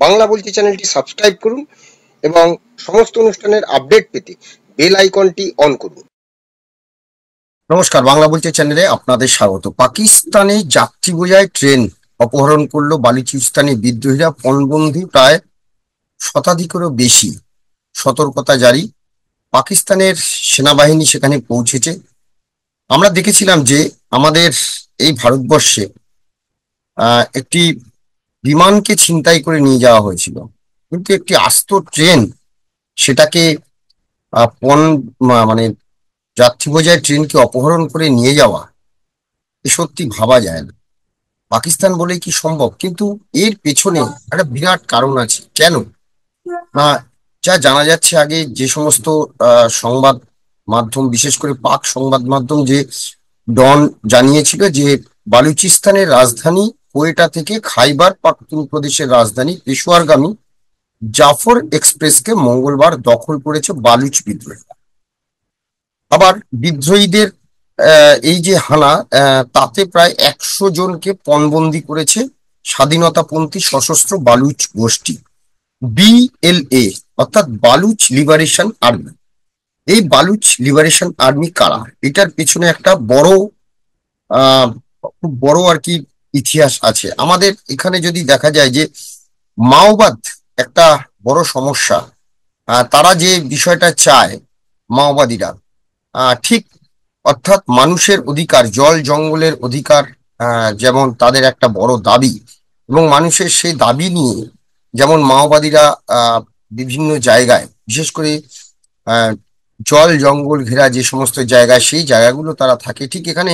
বাংলা বলছি চ্যানেলটি সাবস্ক্রাইব করুন এবং সমস্ত অনুষ্ঠানের আপডেট পেতে বেল আইকনটি অন করুন। নমস্কার, বাংলা বলছে চ্যানেলে আপনাদের স্বাগত। পাকিস্তানে যাত্রী বোঝাই ট্রেন অপহরণ করলো বালুচিস্তানি বিদ্রোহীরা, পণবন্দি প্রায় শতাধিকেরও বেশি, সতর্কতা জারি। পাকিস্তানের সেনাবাহিনী সেখানে পৌঁছেছে। আমরা দেখেছিলাম যে আমাদের এই ভারতবর্ষে একটি বিমানকে ছিনতাই করে নিয়ে যাওয়া হয়েছিল, কিন্তু একটি আস্ত ট্রেন সেটাকে মানে যাত্রী বোঝাই ট্রেনকে অপহরণ করে নিয়ে যাওয়া, এ সত্যি ভাবা যায় না। পাকিস্তান বলেই কি সম্ভব? কিন্তু এর পেছনে একটা বিরাট কারণ আছে। কেন? যা জানা যাচ্ছে, আগে যে সমস্ত সংবাদ মাধ্যম, বিশেষ করে পাক সংবাদ মাধ্যম, যে ডন জানিয়েছিল যে বালুচিস্তানের রাজধানী কোয়েটা থেকে খাইবার পাখতুনখোয়া রাজধানী পেশোয়ারগামী জাফর এক্সপ্রেসকে মঙ্গলবার দখল করেছে বালুচ বিদ্রোহী। আবার বিদ্রোহীদের এই যে হানা, তাতে প্রায় 100 জনকে পণবন্দি করেছে স্বাধীনতাপন্থী সশস্ত্র বালুচ গোষ্ঠী BLA, অর্থাৎ বালুচ লিবারেশন আর্মি। এই বালুচ লিবারেশন আর্মি কারা? এটার পেছনে একটা খুব বড় আর কি ইতিহাস আছে। আমাদের এখানে যদি দেখা যায় যে মাওবাদ একটা বড় সমস্যা, তারা যে বিষয়টা চায় মাওবাদীরা, ঠিক, অর্থাৎ মানুষের অধিকার, জল জঙ্গলের অধিকার, যেমন তাদের একটা বড় দাবি, এবং মানুষের সেই দাবি নিয়ে যেমন মাওবাদীরা বিভিন্ন জায়গায়, বিশেষ করে জল জঙ্গল ঘেরা যে সমস্ত জায়গায়, সেই জায়গাগুলো তারা থাকে, ঠিক এখানে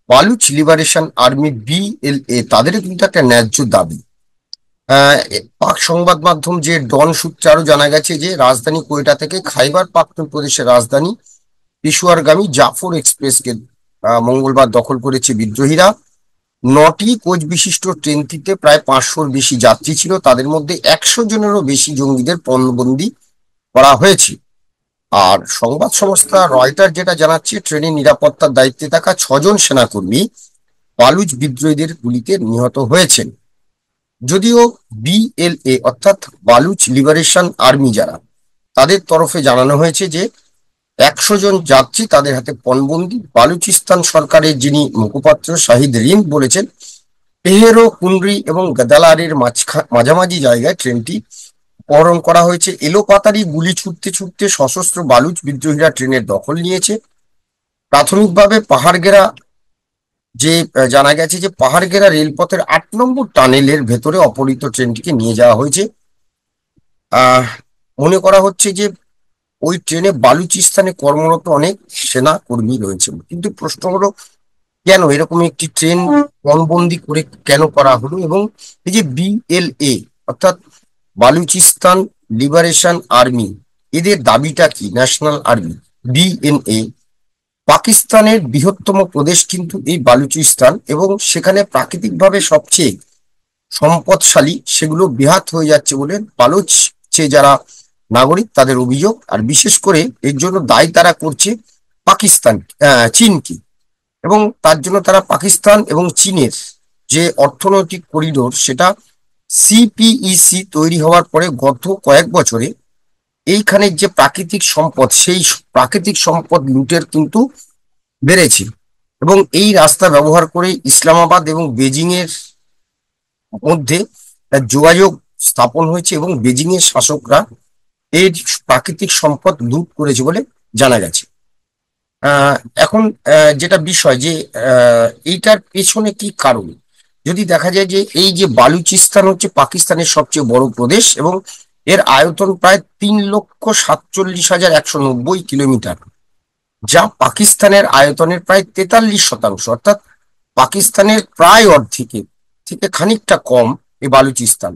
বালুচ লিবারেশন আর্মি BLA তাদেরও কিন্তু একটা ন্যায্য দাবি। পাক সংবাদ মাধ্যম যে ডন সূত্রে আরো জানা গেছে যে রাজধানী কোয়েটা থেকে খাইবার পাখতুনখোয়া রাজধানী পেশোয়ারগামী জাফর এক্সপ্রেসকে মঙ্গলবার দখল করেছে বিদ্রোহীরা। 9টি কোচ বিশিষ্ট ট্রেনটিতে প্রায় 500-র বেশি যাত্রী ছিল। তাদের মধ্যে 100 জনেরও বেশি জঙ্গিদের পণবন্দি করা হয়েছে। আর সংবাদ সংস্থা রয়টার যেটা জানাচ্ছে, ট্রেনের নিরাপত্তার দায়িত্বে থাকা 6 জন সেনাকর্মী বালুচ বিদ্রোহীদের গুলিতে নিহত হয়েছেন। যদিও BLA, অর্থাৎ বালুচ লিবারেশন আর্মি যারা, তাদের তরফে জানানো হয়েছে যে 100 জন যাত্রী তাদের হাতে পণবন্দি। বালুচিস্তান সরকারের যিনি মুখপাত্র শাহিদ রিম বলেছেন, পেহেরো, কুনরি এবং গাদালারের মাঝামাঝি জায়গায় ট্রেনটি অপহরণ করা হয়েছে। এলোপাতাড়ি গুলি ছুটতে ছুটতে সশস্ত্র বালুচ বিদ্রোহীরা ট্রেনের দখল নিয়েছে। প্রাথমিকভাবে পাহাড়গেরা জানা গেছে যে পাহাড়গেরা রেলপথের 8 নম্বর টানেলের ভেতরে অপহৃত ট্রেনটিকে নিয়ে যাওয়া হয়েছে। মনে করা হচ্ছে যে ওই ট্রেনে বালুচিস্তানে কর্মরত অনেক সেনা কর্মী রয়েছে। কিন্তু প্রশ্ন হলো, কেন এরকম একটি ট্রেন পণবন্দি করে কেন করা হলো? এবং এই যে BLA, অর্থাৎ বালুচিস্তান লিবারেশন আর্মি, এদের দাবিটা কি? ন্যাশনাল আর্মি BNA, পাকিস্তানের বৃহত্তম প্রদেশ কিন্তু এই বালুচিস্তান, এবং সেখানে প্রাকৃতিকভাবে সবচেয়ে সম্পদশালী সেগুলো বেহাত হয়ে যাচ্ছে বলে বালুচ যারা নাগরিক তাদের অভিযোগ। আর বিশেষ করে এর জন্য দায়ী তারা করছে পাকিস্তান, চীনকে, এবং তার জন্য তারা পাকিস্তান এবং চীনের যে অর্থনৈতিক করিডোর, সেটা CPEC তৈরি হওয়ার পরে গত কয়েক বছরে এইখানের যে প্রাকৃতিক সম্পদ, সেই প্রাকৃতিক সম্পদ লুটের কিন্তু বেড়েছে। এবং এই রাস্তা ব্যবহার করে ইসলামাবাদ এবং বেজিং এর মধ্যে যোগাযোগ স্থাপন হয়েছে, এবং বেজিং এর শাসকরা এই প্রাকৃতিক সম্পদ লুট করেছে বলে জানা গেছে। এখন যেটা বিষয় যে এইটার পেছনে কি কারণ, যদি দেখা যায় যে এই যে বালুচিস্তান হচ্ছে পাকিস্তানের সবচেয়ে বড় প্রদেশ, এবং এর আয়তন প্রায় 3,47,190 কিলোমিটার, যা পাকিস্তানের আয়তনের প্রায় 43%, অর্থাৎ পাকিস্তানের প্রায় অর্ধেকের থেকে খানিকটা কম এই বালুচিস্তান।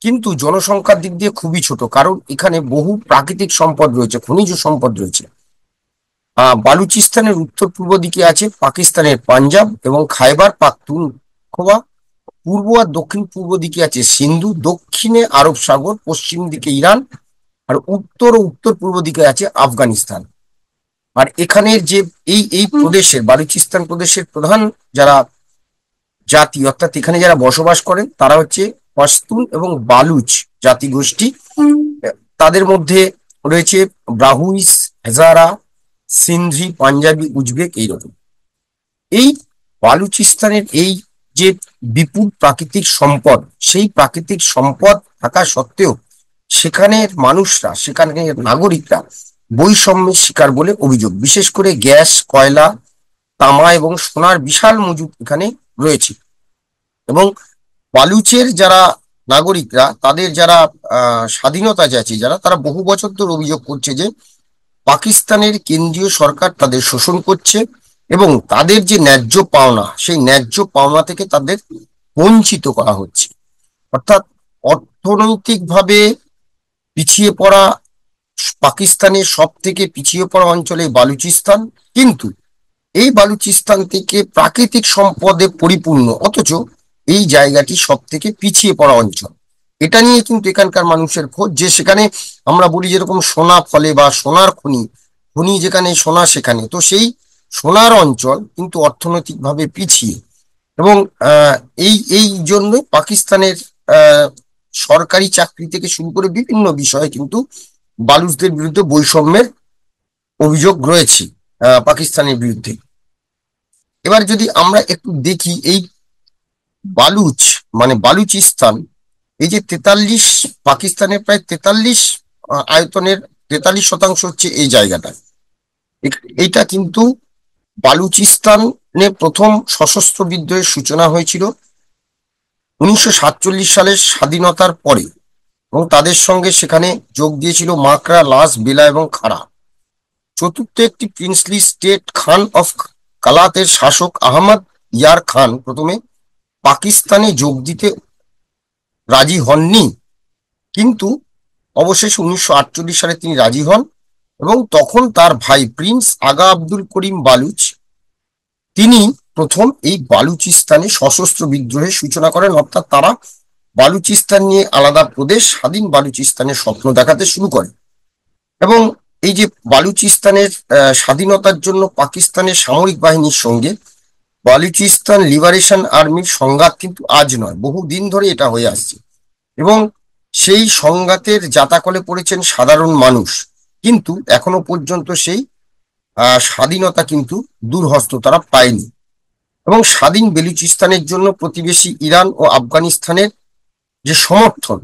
কিন্তু জনসংখ্যার দিক দিয়ে খুবই ছোট, কারণ এখানে বহু প্রাকৃতিক সম্পদ রয়েছে, খনিজ সম্পদ রয়েছে। বালুচিস্তানের উত্তর পূর্ব দিকে আছে পাকিস্তানের পাঞ্জাব এবং খাইবার পাখতুনখোয়া, পূর্ব আর দক্ষিণ পূর্ব দিকে আছে সিন্ধু, দক্ষিণে আরব সাগর, পশ্চিম দিকে ইরান, আর উত্তর ও উত্তর পূর্ব দিকে আছে আফগানিস্তান। আর এখানের যে এই প্রদেশের, বালুচিস্তান প্রদেশের প্রধান যারা জাতি, অর্থাৎ এখানে যারা বসবাস করেন, তারা হচ্ছে পাশতুন এবং বালুচ জাতিগোষ্ঠী। তাদের মধ্যে রয়েছে ব্রাহুইস, হাজারা, সিন্ধি, পাঞ্জাবি, উজবেক, এইরকম। এই বালুচিস্তানের এই যে বিপুল প্রাকৃতিক সম্পদ, সেই প্রাকৃতিক সম্পদ থাকা সত্ত্বেও সেখানের মানুষরা, সেখানের নাগরিকরা বৈষম্যের শিকার বলে অভিযোগ। বিশেষ করে গ্যাস, কয়লা, তামা এবং সোনার বিশাল মজুদ এখানে রয়েছে। এবং বালুচের যারা নাগরিকরা, তাদের যারা স্বাধীনতা চাইছে যারা, তারা বহু বছর ধরে অভিযোগ করছে যে পাকিস্তানের কেন্দ্রীয় সরকার তাদের শোষণ করছে এবং তাদের যে ন্যায্য পাওনা, সেই ন্যায্য পাওনা থেকে তাদের বঞ্চিত করা হচ্ছে। অর্থাৎ অর্থনৈতিকভাবে পিছিয়ে পড়া পাকিস্তানের সব থেকে পিছিয়ে পড়া অঞ্চলে বালুচিস্তান, কিন্তু এই বালুচিস্তান থেকে প্রাকৃতিক সম্পদে পরিপূর্ণ, অথচ এই জায়গাটি সব থেকে পিছিয়ে পড়া অঞ্চল। এটা নিয়ে কিন্তু এখানকার মানুষের খোঁজ, যে সেখানে আমরা বলি যেরকম সোনা ফলে বা সোনার খনি, খনি যেখানে সোনা সেখানে, তো সেই সোনার অঞ্চল কিন্তু অর্থনৈতিকভাবে পিছিয়ে। এবং এই এই জন্যই পাকিস্তানের সরকারি চাকরি থেকে শুরু করে বিভিন্ন বিষয়ে কিন্তু বালুচদের বিরুদ্ধে বৈষম্যের অভিযোগ রয়েছে পাকিস্তানের বিরুদ্ধে। এবার যদি আমরা একটু দেখি এই বালুচ মানে বালুচিস্তান, এই যে 43, পাকিস্তানের প্রায় 43 আয়তনের 43% হচ্ছে এই জায়গাটা। এইটা কিন্তু বালুচিস্তানে প্রথম সশস্ত্র বিদ্রোহের সূচনা হয়েছিল 1947 সালের স্বাধীনতার পরে, এবং তাদের সঙ্গে সেখানে যোগ দিয়েছিল মাকড়া, লাস, বেলা এবং খাড়া। চতুর্থ একটি প্রিন্সলি স্টেট খান অফ কালাতের শাসক আহমদ ইয়ার খান প্রথমে পাকিস্তানে যোগ দিতে রাজি হননি, কিন্তু অবশেষে 1948 সালে তিনি রাজি হন এবং তখন তার ভাই প্রিন্স আগা আব্দুল করিম বালুচ, তিনি প্রথম এই বালুচিস্তানে সশস্ত্র বিদ্রোহের সূচনা করেন। অর্থাৎ তারা বালুচিস্তান নিয়ে আলাদা প্রদেশ, স্বাধীন বালুচিস্তানের স্বপ্ন দেখাতে শুরু করে। এবং এই যে বালুচিস্তানের স্বাধীনতার জন্য পাকিস্তানের সামরিক বাহিনীর সঙ্গে বালুচিস্তান লিবারেশন আর্মির সংঘাত কিন্তু আজ নয়, বহু দিন ধরে এটা হয়ে আসছে, এবং সেই সংঘাতের জাতাকলে পড়েছেন সাধারণ মানুষ, কিন্তু এখনো পর্যন্ত সেই স্বাধীনতা কিন্তু দূরহস্ত তারা পায়নি। এবং স্বাধীন বেলুচিস্তানের জন্য প্রতিবেশী ইরান ও আফগানিস্তানের যে সমর্থন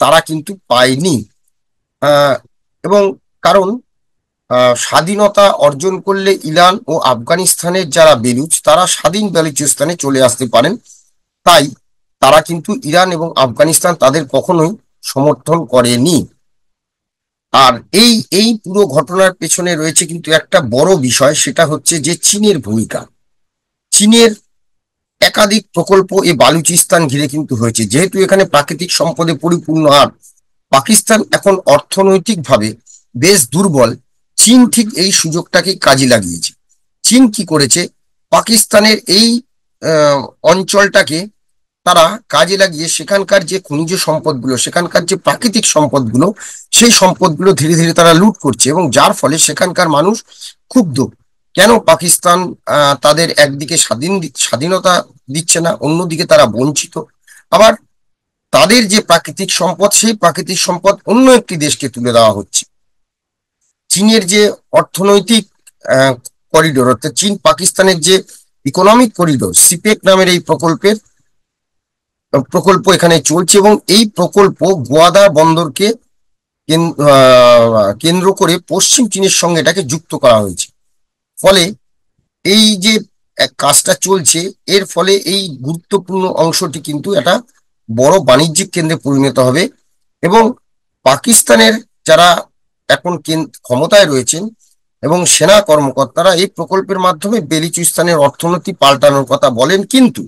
তারা কিন্তু পায়নি। এবং কারণ স্বাধীনতা অর্জন করলে ইরান ও আফগানিস্তানের যারা বেলুচ, তারা স্বাধীন বেলুচিস্তানে চলে আসতে পারেন, তাই তারা কিন্তু ইরান এবং আফগানিস্তান তাদের কখনোই সমর্থন করেনি। আর এই এই পুরো ঘটনার পেছনে রয়েছে কিন্তু একটা বড় বিষয়, সেটা হচ্ছে যে চীনের ভূমিকা। চীনের একাধিক প্রকল্প এই বালুচিস্তান ঘিরে কিন্তু হয়েছে, যেহেতু এখানে প্রাকৃতিক সম্পদে পরিপূর্ণ আর পাকিস্তান এখন অর্থনৈতিকভাবে বেশ দুর্বল, চীন ঠিক এই সুযোগটাকে কাজে লাগিয়েছে। চীন কি করেছে, পাকিস্তানের এই অঞ্চলটাকে তারা কাজে লাগিয়ে সেখানকার যে খনিজ সম্পদগুলো, সেখানকার যে প্রাকৃতিক সম্পদগুলো, সেই সম্পদগুলো ধীরে ধীরে তারা লুট করছে, এবং যার ফলে সেখানকার মানুষ ক্ষুব্ধ। কেন পাকিস্তান তাদের একদিকে স্বাধীনতা দিচ্ছে না, অন্যদিকে তারা বঞ্চিত, আবার তাদের যে প্রাকৃতিক সম্পদ, সেই প্রাকৃতিক সম্পদ অন্য একটি দেশকে তুলে দেওয়া হচ্ছে। চীনের যে অর্থনৈতিক করিডোর, অর্থাৎ চীন পাকিস্তানের যে ইকোনমিক করিডোর, সিপেক নামের এই প্রকল্প এখানে চলছে, এবং এই প্রকল্প গোয়াদা বন্দরকে কেন্দ্র করে পশ্চিম চীনের সঙ্গে এটাকে যুক্ত করা হয়েছে। ফলে এই যে কাজটা চলছে, এর ফলে এই গুরুত্বপূর্ণ অংশটি কিন্তু একটা বড় বাণিজ্যিক কেন্দ্রে পরিণত হবে, এবং পাকিস্তানের যারা এখন ক্ষমতায় রয়েছেন এবং সেনা কর্মকর্তারা এই প্রকল্পের মাধ্যমে বেলুচিস্তানের অর্থনীতি পাল্টানোর কথা বলেন, কিন্তু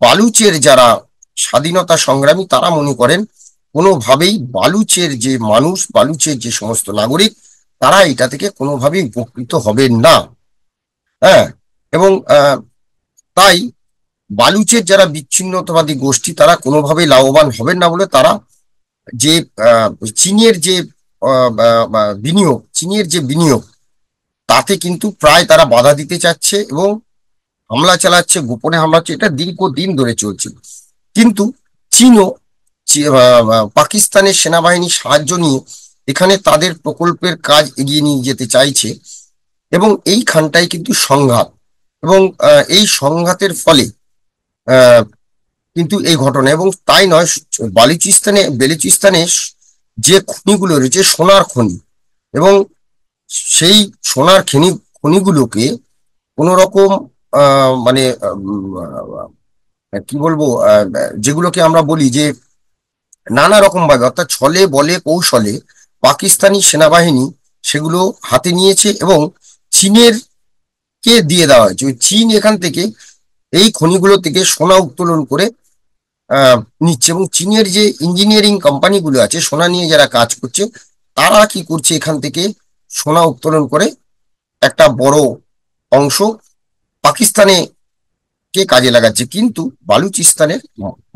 বালুচের যারা স্বাধীনতা সংগ্রামী, তারা মনে করেন কোনোভাবেই বালুচের যে মানুষ, বালুচের যে সমস্ত নাগরিক, তারা এটা থেকে কোনোভাবেই উপকৃত হবেন না। হ্যাঁ, এবং তাই বালুচের যারা বিচ্ছিন্নতাবাদী গোষ্ঠী, তারা কোনোভাবেই লাভবান হবেন না বলে তারা যে চীনের যে বিনিয়োগ তাতে কিন্তু প্রায় তারা বাধা দিতে চাচ্ছে এবং হামলা চালাচ্ছে, গোপনে হামলা হচ্ছে, এটা দীর্ঘদিন ধরে চলছে। কিন্তু চীনও পাকিস্তানের সেনাবাহিনীর সাহায্য নিয়ে এখানে তাদের প্রকল্পের কাজ এগিয়ে নিয়ে যেতে চাইছে, এবং এইখানটাই কিন্তু সংঘাত। এবং এই সংঘাতের ফলে আহ, কিন্তু এই ঘটনা, এবং তাই নয়, বেলুচিস্তানে যে খনিগুলো রয়েছে সোনার খনি, এবং সেই সোনার খনিগুলোকে কোন রকম মানে কি বলবো, যেগুলোকে আমরা বলি যে নানা রকম ভাবে, অর্থাৎ ছলে বলে কৌশলে পাকিস্তানি সেনাবাহিনী সেগুলো হাতে নিয়েছে, এবং চীনের কে দিয়ে দেওয়া হয়েছে। চীন এখান থেকে এই খনিগুলো থেকে সোনা উত্তোলন করে আহ নিচ্ছে, এবং চীনের যে ইঞ্জিনিয়ারিং কোম্পানিগুলো আছে সোনা নিয়ে যারা কাজ করছে, তারা কি করছে, এখান থেকে সোনা উত্তোলন করে একটা বড় অংশ পাকিস্তানে কে কাজে লাগাচ্ছে। কিন্তু বালুচিস্তানের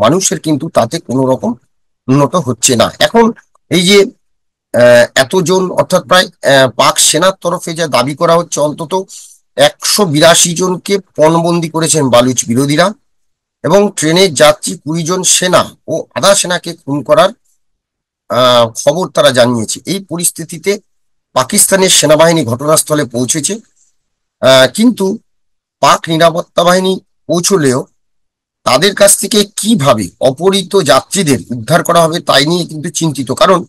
মানুষের কিন্তু তাতে কোনো রকম উন্নত হচ্ছে না। এখন এই যে এতজন, অর্থাৎ প্রায় পাক সেনার তরফে যা দাবি করা হচ্ছে, অন্তত 182 জনকে পণবন্দি করেছেন বালুচ বিরোধীরা, এবং ট্রেনের যাত্রী 20 জন সেনা ও আধা সেনাকে খুন করার খবর তারা জানিয়েছে। এই পরিস্থিতিতে পাকিস্তানের সেনাবাহিনী ঘটনাস্থলে পৌঁছেছে, কিন্তু পাক নিরাপত্তা বাহিনী পৌঁছলেও তাদের কাছ থেকে কিভাবে অপহৃত যাত্রীদের উদ্ধার করা হবে তাই নিয়ে কিন্তু চিন্তিত। কারণ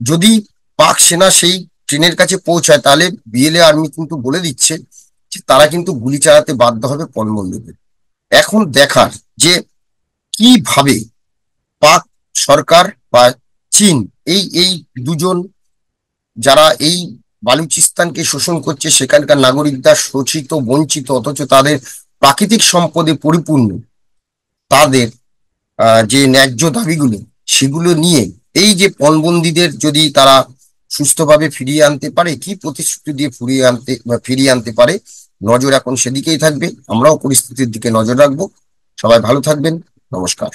যদি পাক সেনা সেই ট্রেনের কাছে পৌঁছায়, তাহলে বিএলএ আর্মি কিন্তু বলে দিচ্ছে যে তারা কিন্তু গুলি চালাতে বাধ্য হবে পণবন্দীদের। এখন দেখার যে কিভাবে পাক সরকার বা চীন এই এই দুজন যারা এই বালুচিস্তানকে শোষণ করছে, সেখানকার নাগরিকরা শোষিত বঞ্চিত, অথচ তাদের প্রাকৃতিক সম্পদে পরিপূর্ণ, তাদের যে ন্যায্য দাবিগুলো সেগুলো নিয়ে এই যে পণবন্দীদের যদি তারা সুস্থভাবে ফিরিয়ে আনতে পারে, কি প্রতিশ্রুতি দিয়ে ফিরিয়ে আনতে পারে, নজর এখন সেদিকেই থাকবে। আমরাও পরিস্থিতির দিকে নজর রাখবো। সবাই ভালো থাকবেন। নমস্কার।